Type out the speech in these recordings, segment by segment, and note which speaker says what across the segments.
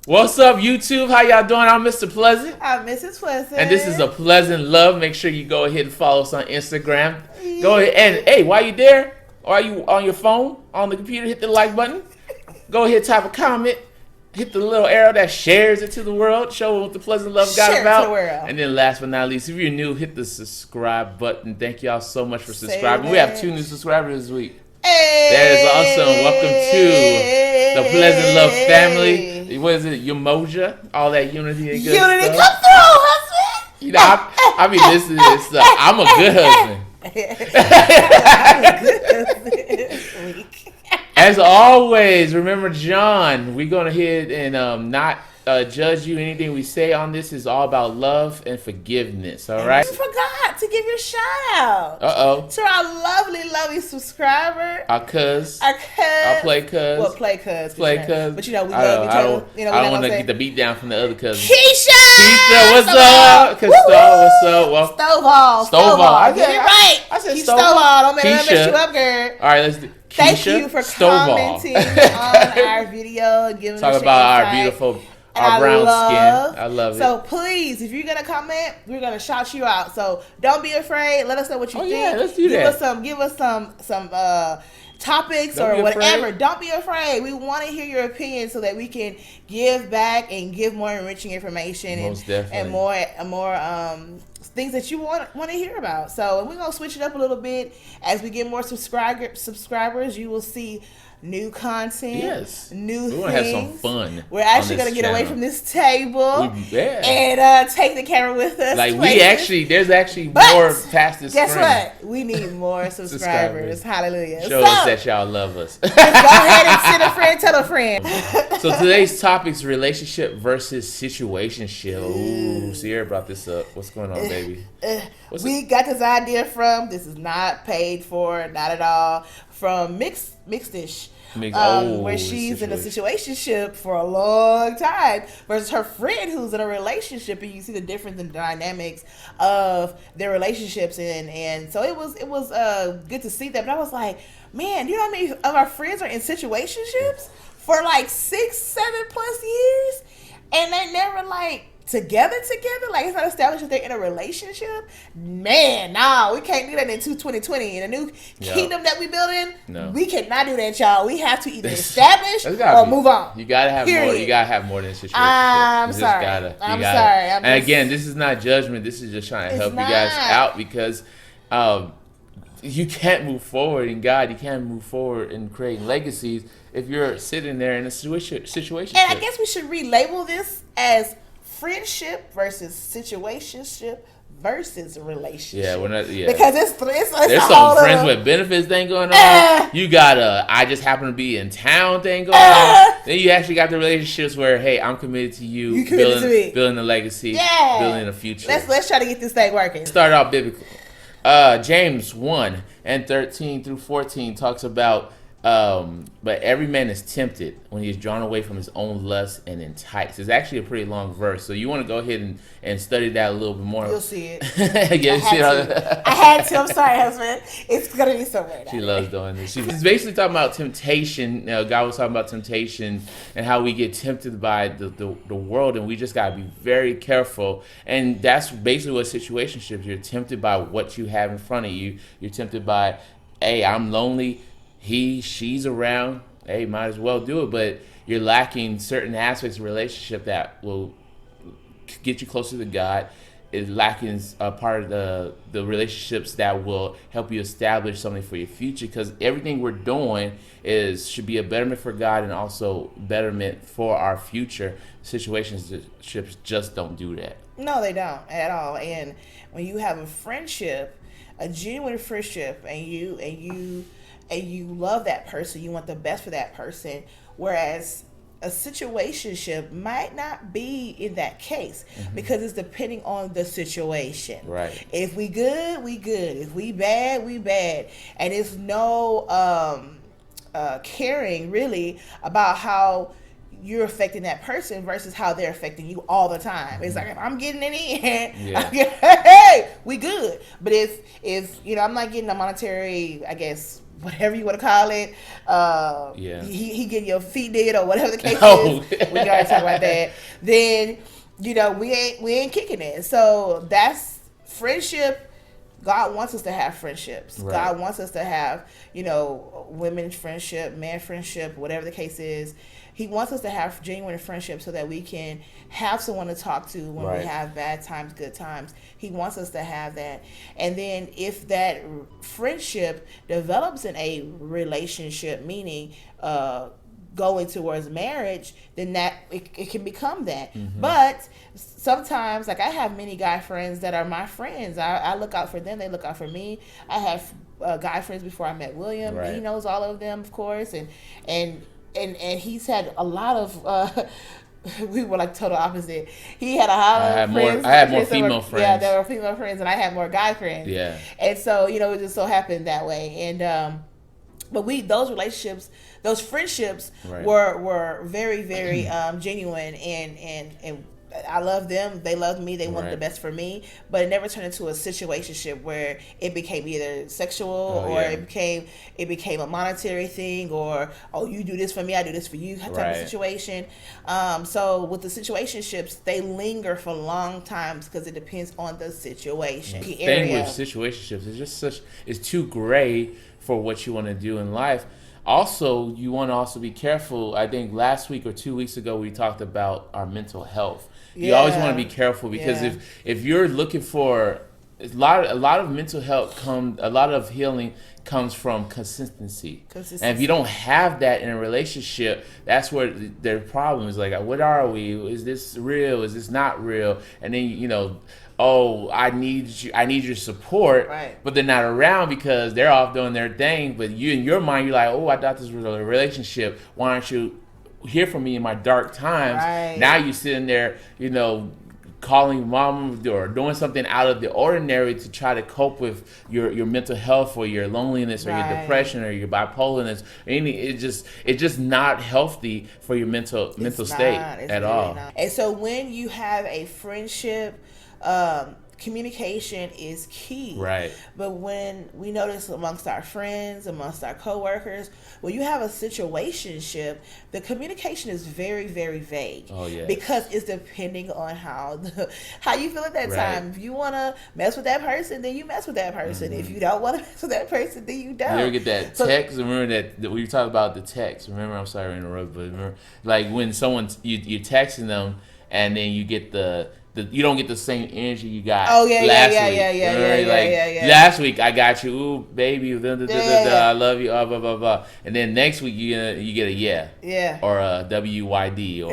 Speaker 1: What's up, YouTube? How y'all doing? I'm Mr. Pleasant.
Speaker 2: I'm Mrs. Pleasant.
Speaker 1: And this is a Pleasant Love. Make sure you go ahead and follow us on Instagram.
Speaker 2: Yeah.
Speaker 1: Go ahead and, hey, while you there, or are you on your phone, on the computer, hit the like button. Go ahead, type a comment. Hit the little arrow that shares it to the world. Show what the Pleasant Love got
Speaker 2: Share it
Speaker 1: about.
Speaker 2: to the world.
Speaker 1: And then last but not least, if you're new, hit the subscribe button. Thank y'all so much for subscribing. We have 2 new subscribers this week.
Speaker 2: Hey.
Speaker 1: That is awesome. Welcome to the Pleasant Love family. What is it? Yomoja? All that unity and good
Speaker 2: Unity
Speaker 1: stuff.
Speaker 2: come through, husband.
Speaker 1: You know, I be listening to this stuff. I'm a good husband. As always, remember, John, we're going to hit and not judge you. Anything we say on this is all about love and forgiveness, all right?
Speaker 2: I forgot to give you a shout out.
Speaker 1: Uh-oh.
Speaker 2: To our lovely subscriber.
Speaker 1: Our cuz.
Speaker 2: Our
Speaker 1: play cuz.
Speaker 2: Well, play cuz.
Speaker 1: Play cuz.
Speaker 2: But you know, we love each other.
Speaker 1: I don't want to get the beat down from the other cousins.
Speaker 2: Keisha,
Speaker 1: what's up? What's up? Well,
Speaker 2: Stovall. Get it right.
Speaker 1: I said
Speaker 2: Stovall. Don't mess you up, girl.
Speaker 1: All right, let's do.
Speaker 2: Thank you for commenting on our video and giving us
Speaker 1: about our beautiful, our brown skin. I love it.
Speaker 2: So please, if you're gonna comment, we're gonna shout you out. So don't be afraid. Let us know what you think.
Speaker 1: Yeah, let's do that.
Speaker 2: Give us some topics or whatever. Don't be afraid. We want to hear your opinion so that we can give back and give more enriching information and more things that you want to hear about. So we're gonna switch it up a little bit as we get more subscribers. You will see new content, new things.
Speaker 1: We're gonna have some fun.
Speaker 2: We're actually gonna get away from this table and take the camera with us.
Speaker 1: There's actually more past this.
Speaker 2: Guess what? We need more subscribers. Hallelujah!
Speaker 1: Show us that y'all love us.
Speaker 2: Just go ahead and send a friend, tell a friend.
Speaker 1: So today's topic is relationship versus situationship. Ooh, Sierra brought this up. What's going on, baby?
Speaker 2: We got this idea from. This is not paid for, not at all. From Mixedish. Where she's in a situationship for a long time versus her friend who's in a relationship, and you see the difference in the dynamics of their relationships, and so it was good to see that. But I was like, man, you know how many of our friends are in situationships for like 6-7+ years, and they never like together, like it's not established that they're in a relationship. Man, we can't do that in 2020 in a new kingdom that we building. No, we cannot do that, y'all. We have to either establish or move on.
Speaker 1: You gotta have more. You gotta have more than a situation.
Speaker 2: I'm sorry.
Speaker 1: And again, this is not judgment. This is just trying to help you guys out because you can't move forward in God. You can't move forward in creating legacies if you're sitting there in a situation.
Speaker 2: And I guess we should relabel this as friendship versus situationship versus relationship.
Speaker 1: Yeah, we're not. Yeah,
Speaker 2: because it's
Speaker 1: there's some friends with benefits thing going on. You got I just happen to be in town thing going on. Then you actually got the relationships where, hey, I'm committed to you.
Speaker 2: You committed to me.
Speaker 1: Building a legacy. Building a future.
Speaker 2: Let's try to get this thing working.
Speaker 1: Start out biblical. James 1:13-14 talks about. But every man is tempted when he is drawn away from his own lust and enticed. It's actually a pretty long verse, so you want to go ahead and study that a little bit more.
Speaker 2: You'll see it.
Speaker 1: I
Speaker 2: had to. I'm sorry, husband. It's gonna be so weird.
Speaker 1: She loves doing this. She's basically talking about temptation. God was talking about temptation and how we get tempted by the world, and we just gotta be very careful. And that's basically what situationships. You're tempted by what you have in front of you. You're tempted by, hey, I'm lonely. She's around, hey, might as well do it, but you're lacking certain aspects of relationship that will get you closer to God. It's lacking a part of the relationships that will help you establish something for your future, because everything we're doing should be a betterment for God and also betterment for our future. Situationships just don't do that.
Speaker 2: No, they don't at all. And when you have a friendship, a genuine friendship, and you love that person, you want the best for that person, whereas a situationship might not be in that case, because it's depending on the situation.
Speaker 1: Right.
Speaker 2: If we good, we good. If we bad, we bad. And it's no caring really about how you're affecting that person versus how they're affecting you all the time. It's like, if I'm getting it in, hey, we good. But if I'm not getting a monetary, I guess, whatever you want to call it. He getting your feet did or whatever the case is. We gotta talk about that. Then we ain't kicking it. So that's friendship. God wants us to have friendships. Right. God wants us to have, women's friendship, man friendship, whatever the case is. He wants us to have genuine friendship so that we can have someone to talk to when we have bad times, good times. He wants us to have that. And then if that friendship develops in a relationship, meaning going towards marriage, then that it can become that. Mm-hmm. But sometimes, like I have many guy friends that are my friends. I look out for them. They look out for me. I have guy friends before I met William. Right. He knows all of them, of course, and he's had a lot of. We were like total opposite. He had a lot of friends.
Speaker 1: I had more female friends.
Speaker 2: Yeah, there were female friends, and I had more guy friends.
Speaker 1: Yeah.
Speaker 2: And so it just so happened that way. And but those relationships, those friendships were very, very genuine, and I love them. They loved me. They wanted the best for me. But it never turned into a situationship where it became either sexual or it became a monetary thing, or you do this for me, I do this for you type of situation. So with the situationships, they linger for long times because it depends on the situation.
Speaker 1: The thing with situationships is just it's too gray for what you want to do in life. Also, you want to also be careful. I think last week or 2 weeks ago we talked about our mental health. You always want to be careful because if you're looking for a lot of mental health a lot of healing comes from consistency. And if you don't have that in a relationship, that's where their problem is. Like, what are we? Is this real? Is this not real? And then I need your support, but they're not around because they're off doing their thing. But you, in your mind, you're like, I thought this was a relationship. Why aren't you here for me in my dark times? Right. Now you sitting there, calling mom or doing something out of the ordinary to try to cope with your mental health or your loneliness or your depression or your bipolarness. It's just not healthy for your mental state at all.
Speaker 2: Not. And so when you have a friendship, communication is key.
Speaker 1: Right.
Speaker 2: But when we notice amongst our friends, amongst our coworkers, when you have a situationship, the communication is very, very vague.
Speaker 1: Oh, yeah.
Speaker 2: Because it's depending on how you feel at that time. If you want to mess with that person, then you mess with that person. Mm-hmm. If you don't want to mess with that person, then you don't.
Speaker 1: You ever get that text? Remember that we talked about the text. Remember, I'm sorry to interrupt, but remember, like when you're texting them and then you get you don't get the same energy you got last week. Last week I got you, ooh, baby, I love you, blah, blah, blah. And then next week you get a yeah. Or a WYD, or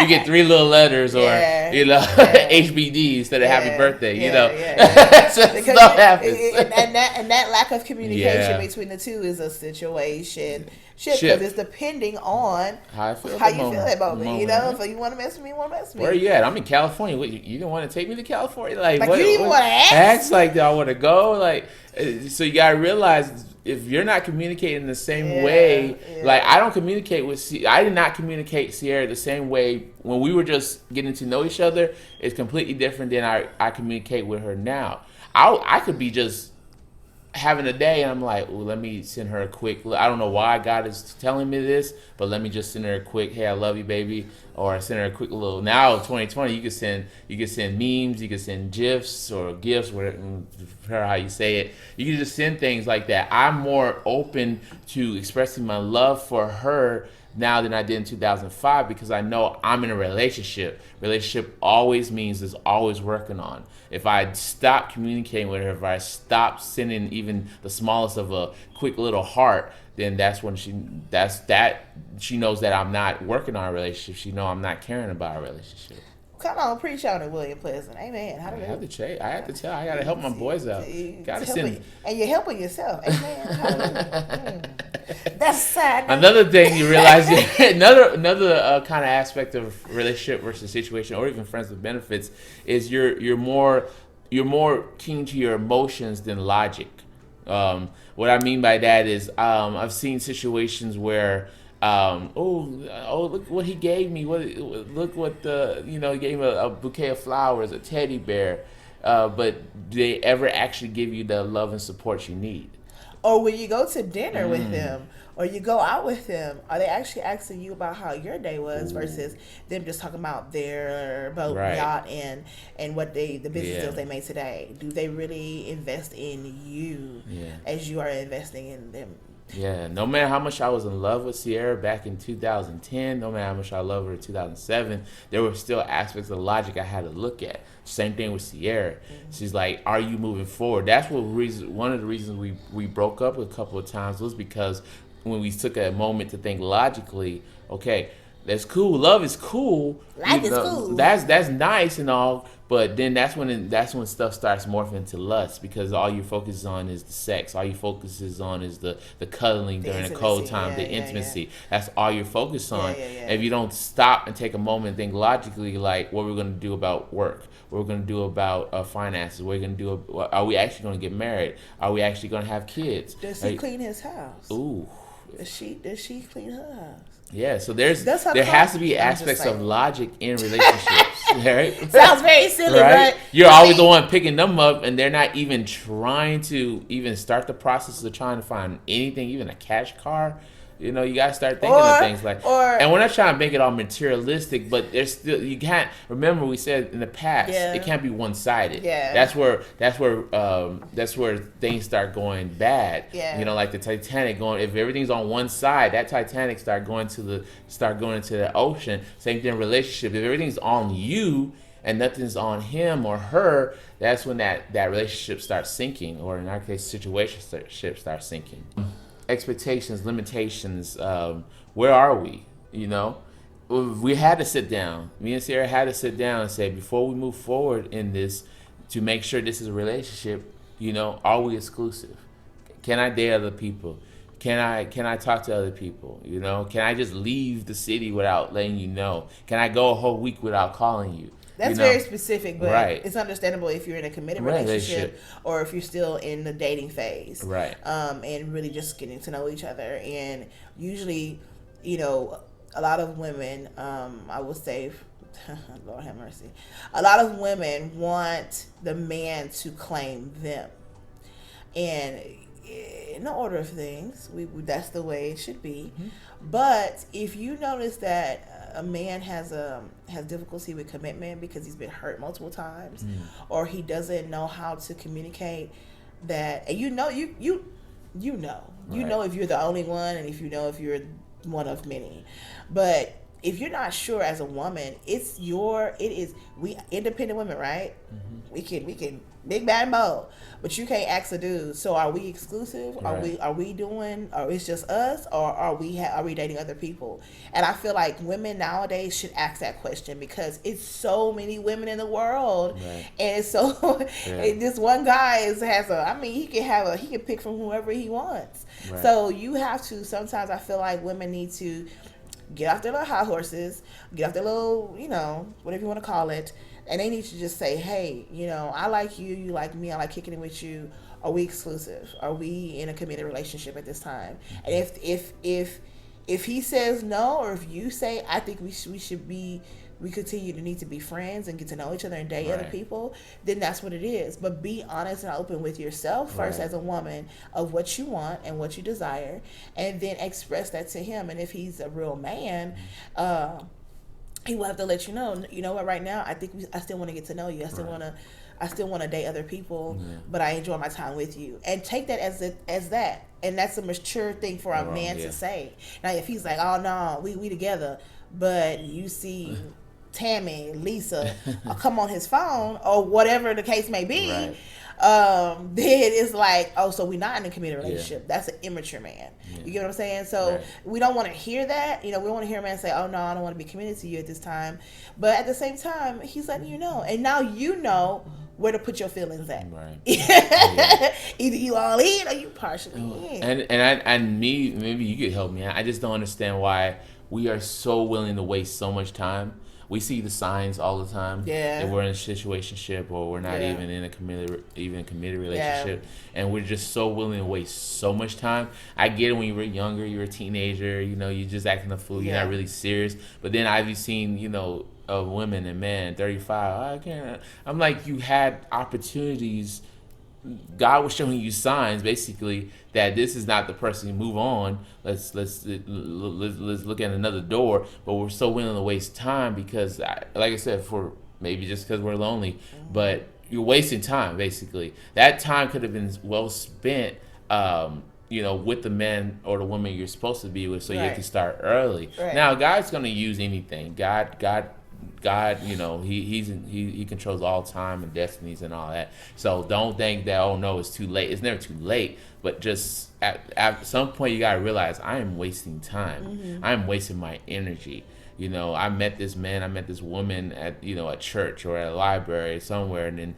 Speaker 1: you get 3 little letters, or HBD instead of happy birthday, Stuff happens.
Speaker 2: And that lack of communication between the two is a situation. Because it's depending on how you feel that moment. If you want to mess with me, you want to mess with me.
Speaker 1: Where are you at? I'm in California. What, you don't want to take me to California? Like
Speaker 2: you didn't even want to ask?
Speaker 1: Like, do I want to go? Like, so you gotta realize if you're not communicating the same way, like I did not communicate Sierra the same way when we were just getting to know each other. It's completely different than I communicate with her now. I could be just having a day and I'm like, let me send her a quick, I don't know why God is telling me this, but let me just send her a quick, hey, I love you, baby. Or send her a quick little, now 2020 you can send memes, you can send gifs or gifts, whatever how you say it. You can just send things like that. I'm more open to expressing my love for her now than I did in 2005 because I know I'm in a relationship. Relationship always means there's always working on. If I stop communicating with her, if I stop sending even the smallest of a quick little heart, then that's when she knows that I'm not working on a relationship. She knows I'm not caring about a relationship.
Speaker 2: Come on, preach on it, William Pleasant. Amen.
Speaker 1: I have to tell. I got to help my boys out. Gotta send.
Speaker 2: And you're helping yourself. Amen. That's sad.
Speaker 1: Another thing you realize, another kind of aspect of relationship versus situation, or even friends with benefits, is you're more keen to your emotions than logic. What I mean by that is I've seen situations where look what he gave me. Look what he gave me a bouquet of flowers, a teddy bear. But do they ever actually give you the love and support you need?
Speaker 2: Or when you go to dinner with them, or you go out with them, are they actually asking you about how your day was versus them just talking about their boat, yacht, and what the business deals they made today? Do they really invest in you as you are investing in them?
Speaker 1: Yeah, no matter how much I was in love with Sierra back in 2010, no matter how much I loved her in 2007, there were still aspects of logic I had to look at. Same thing with Sierra. She's like, are you moving forward? That's one of the reasons we broke up a couple of times was because when we took a moment to think logically, okay, that's cool. Love is cool.
Speaker 2: Life is cool.
Speaker 1: That's nice and all, but then that's when stuff starts morphing into lust because all you focus on is the sex. All you focus on is the cuddling during the cold time, the intimacy. That's all you're focused on. If you don't stop and take a moment and think logically, like what we're going to do about work, what we're going to do about finances, what we're going to do. Are we actually going to get married? Are we actually going to have kids?
Speaker 2: Does he clean his house?
Speaker 1: Ooh.
Speaker 2: Does she clean her house?
Speaker 1: Yeah, so there has to be aspects of logic in relationships, right?
Speaker 2: Sounds very silly,
Speaker 1: right?
Speaker 2: But
Speaker 1: you're always the one picking them up, and they're not even trying to even start the process of trying to find anything, even a cash car. You know, you gotta start thinking of things like, and we're not trying to make it all materialistic, but there's still, you can't, remember we said in the past, it can't be one-sided. That's where things start going bad. You know, like the Titanic going, if everything's on one side, that Titanic start going into the ocean. Same thing in relationship. If everything's on you and nothing's on him or her, that's when that relationship starts sinking, or in our case, situationship starts sinking. Expectations, limitations, where are we? You know, we had to sit down. Me and Sierra had to sit down and say, before we move forward in this, to make sure this is a relationship, you know, are we exclusive? Can I date other people? Can I talk to other people? You know, can I just leave the city without letting you know? Can I go a whole week without calling you?
Speaker 2: That's very specific, but it's understandable if you're in a committed relationship or if you're still in the dating phase. And really just getting to know each other. And usually, you know, a lot of women, I would say, Lord have mercy, a lot of women want the man to claim them. And in the order of things, that's the way it should be. But if you notice that a man has difficulty with commitment because he's been hurt multiple times, or he doesn't know how to communicate that, and you know if you're the only one, and if you're one of many. But if you're not sure as a woman, we independent women, right? We can big bad mode, but you can't ask a dude. So are we exclusive? Are we doing, or it's just us, or are we dating other people? And I feel like women nowadays should ask that question because it's so many women in the world, and it's so and this one guy he can pick from whoever he wants. So you have to. Sometimes I feel like women need to get off their little high horses, get off their little, you know, whatever you want to call it. And they need to just say, hey, you know, I like you, you like me, I like kicking it with you. Are we exclusive? Are we in a committed relationship at this time? And if he says no, or if you say, I think we continue to need to be friends and get to know each other and date other people, then that's what it is. But be honest and open with yourself first as a woman of what you want and what you desire, and then express that to him. And if he's a real man, he will have to let you know. You know what? Right now, I think I still want to get to know you. I still want to date other people, but I enjoy my time with you. And take that as that. And that's a mature thing for a man to say. Now, if he's like, "Oh no, we together," but you see Tammy, Lisa, come on his phone or whatever the case may be. Then it's like, oh, so we're not in a committed relationship. That's an immature man. You get what I'm saying? So we don't want to hear that. You know, we want to hear a man say, oh no, I don't want to be committed to you at this time. But at the same time, he's letting you know. And now you know where to put your feelings at. Either you all in or you partially in.
Speaker 1: And maybe you could help me. I just don't understand why we are so willing to waste so much time. We see the signs all the time. If we're in a situationship or we're not even in a committed relationship, and we're just so willing to waste so much time. I get it when you were younger, you were a teenager, you know, you're just acting a fool, you're not really serious. But then I've seen, you know, women and men 35. I'm like, you had opportunities God was showing you signs, basically, that this is not the person. You move on. Let's look at another door. But we're so willing to waste time because, like I said, for maybe just because we're lonely, but you're wasting time. Basically, that time could have been well spent. With the man or the woman you're supposed to be with, so you can start early. Right. Now, God's going to use anything. God, he controls all time and destinies and all that. So don't think that, oh no, it's too late. It's never too late. But just at some point, you gotta realize I am wasting time. Mm-hmm. I am wasting my energy. I met this man, I met this woman at church or at a library somewhere, and then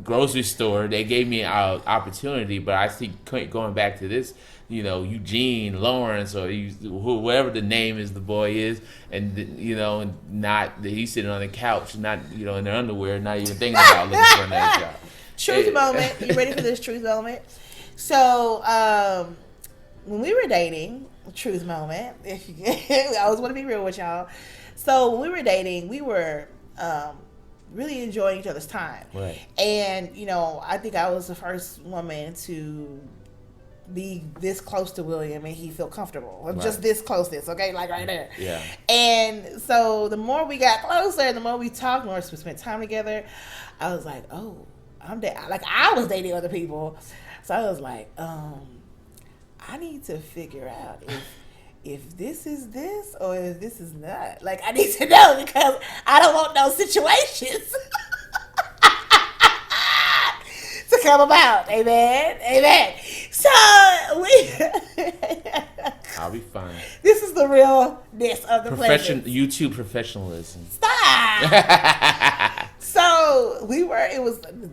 Speaker 1: grocery store. They gave me an opportunity, but I see going back to this, Eugene, Lawrence, or whoever the name is, the boy is, and not that he's sitting on the couch, not in their underwear, not even thinking about looking for another job.
Speaker 2: Truth moment. You ready for this truth moment? So, when we were dating, truth moment. I always want to be real with y'all. So when we were dating, we were really enjoying each other's time.
Speaker 1: Right.
Speaker 2: And I think I was the first woman to be this close to William, and he felt comfortable. Right. Just this closest, okay, like right there.
Speaker 1: Yeah.
Speaker 2: And so the more we got closer, the more we talked, the more we spent time together. I was like, oh, I was dating other people, so I was like, I need to figure out if this is this or if this is not. Like, I need to know because I don't want those situations to come about. Amen. Amen. So
Speaker 1: I'll be fine.
Speaker 2: This is the realness of the
Speaker 1: YouTube professionalism.
Speaker 2: Stop. So it was the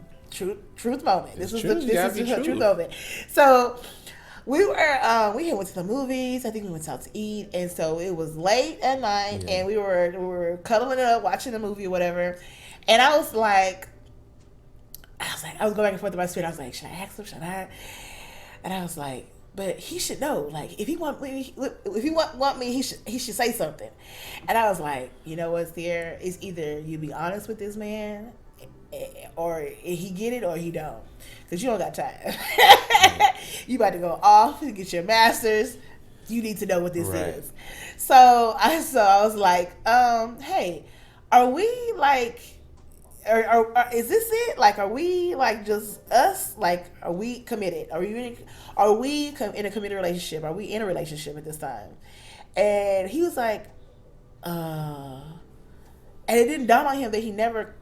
Speaker 2: truth moment. This is the truth moment. So we went to the movies. I think we went out to eat, and so it was late at night, and we were cuddling up, watching the movie or whatever. And I was like, I was going back and forth in my spirit. I was like, should I ask him? Should I? And I was like, but he should know. Like, if he want me, he should say something. And I was like, you know what's there? It's either you be honest with this man, or he get it or he don't. Because you don't got time. You about to go off and get your master's. You need to know what this is. So I was like, hey, are we like, is this it? Like, are we like just us? Like, are we committed? Are we in a committed relationship? Are we in a relationship at this time? And he was like, and it didn't dawn on him that he never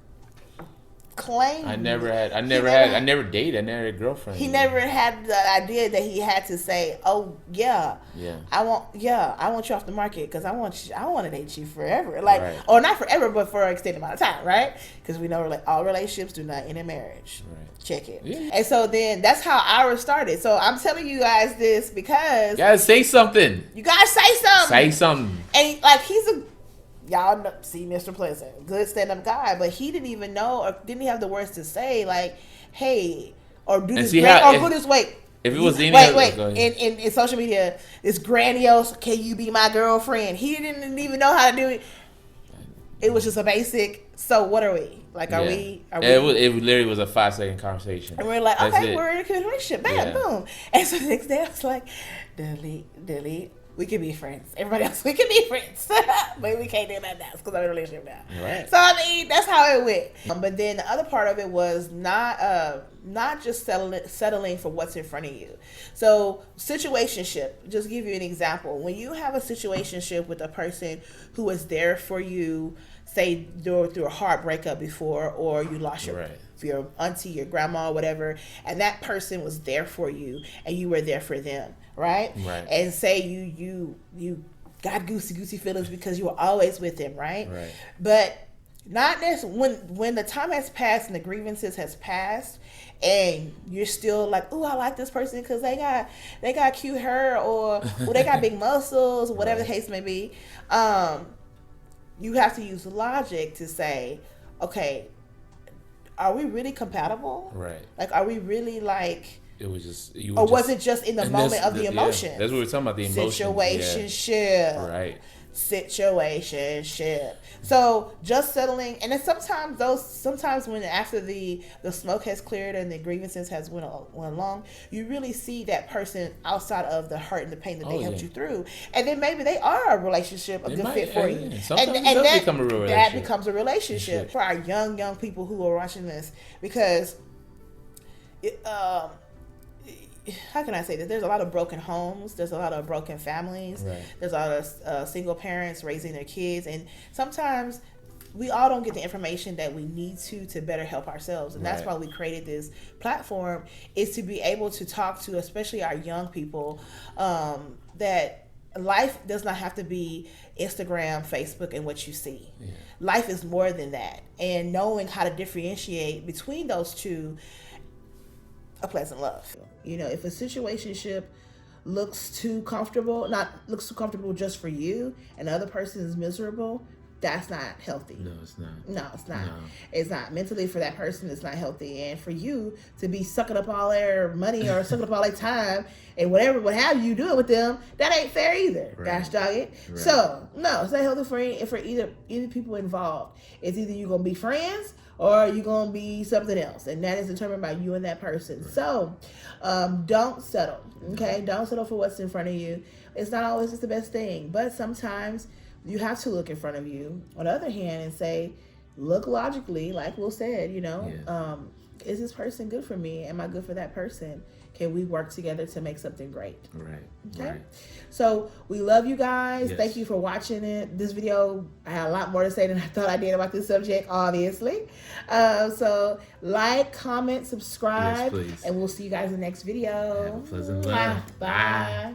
Speaker 2: claimed.
Speaker 1: I never dated. I never had a girlfriend.
Speaker 2: He never had the idea that he had to say, "Oh I want you off the market because I want to date you forever." Like, or not forever, but for an extended amount of time, right? Because we know all relationships do not end in marriage. Right. Check it. Yeah. And so then that's how ours started. So I'm telling you guys this because
Speaker 1: you gotta say something.
Speaker 2: You gotta say something.
Speaker 1: Say something.
Speaker 2: And like y'all see Mr. Pleasant, good stand-up guy, but he didn't even know or didn't have the words to say, like, hey, or do this, go this way.
Speaker 1: If it was any
Speaker 2: in social media, it's grandiose. Can you be my girlfriend? He didn't even know how to do it. It was just a basic. So what are we? Like, are we?
Speaker 1: It literally was a 5-second conversation.
Speaker 2: And we're like, okay, we're in a good relationship. Bam, boom. And so the next day I was like, delete. We can be friends. Everybody else, we can be friends. But we can't do that now because I'm in a relationship now. Right. So, I mean, that's how it went. But then the other part of it was not just settling for what's in front of you. So, situationship, just give you an example. When you have a situationship with a person who is there for you, say through a hard breakup before, or you lost your auntie, your grandma, whatever, and that person was there for you and you were there for them, right? And say you got goosey feelings because you were always with them, right? But not necessarily when the time has passed and the grievances has passed and you're still like, oh, I like this person because they got cute hair or they got big muscles, whatever the case may be. You have to use logic to say, okay, are we really compatible?
Speaker 1: Right.
Speaker 2: Like, are we really like,
Speaker 1: it was just
Speaker 2: or was it just in the moment of the emotion?
Speaker 1: Yeah, that's what we're talking about, the emotion.
Speaker 2: Situationship.
Speaker 1: Yeah. Right.
Speaker 2: Situationship. So just settling, and then sometimes when after the smoke has cleared and the grievances has went along, you really see that person outside of the hurt and the pain that they helped you through, and then maybe they are a relationship, a good fit for you.
Speaker 1: Sometimes and that become a real relationship.
Speaker 2: That becomes a relationship for our young people who are watching this, because how can I say this? There's a lot of broken homes. There's a lot of broken families.
Speaker 1: Right.
Speaker 2: There's a lot of single parents raising their kids. And sometimes we all don't get the information that we need to better help ourselves. And that's why we created this platform, is to be able to talk to, especially our young people, that life does not have to be Instagram, Facebook, and what you see. Yeah. Life is more than that. And knowing how to differentiate between those two, a pleasant love. You know, if a situationship looks too comfortable just for you, and the other person is miserable, that's not healthy.
Speaker 1: No, it's not.
Speaker 2: No. It's not. Mentally, for that person, it's not healthy. And for you to be sucking up all their money or sucking up all their time and what have you doing with them, that ain't fair either. Right. Gosh dog it. Right. So, no, it's not healthy for either people involved. It's either you're going to be friends or you're going to be something else. And that is determined by you and that person. Right. So, don't settle, okay? Don't settle for what's in front of you. It's not always just the best thing. But sometimes you have to look in front of you, on the other hand, and say, look logically, like Will said, you know, is this person good for me? Am I good for that person? Can we work together to make something great?
Speaker 1: Right.
Speaker 2: Okay.
Speaker 1: Right.
Speaker 2: So we love you guys.
Speaker 1: Yes.
Speaker 2: Thank you for watching it. This video, I had a lot more to say than I thought I did about this subject, obviously. So like, comment, subscribe,
Speaker 1: yes, please.
Speaker 2: And we'll see you guys in the next video.
Speaker 1: Have a pleasant life.
Speaker 2: Bye.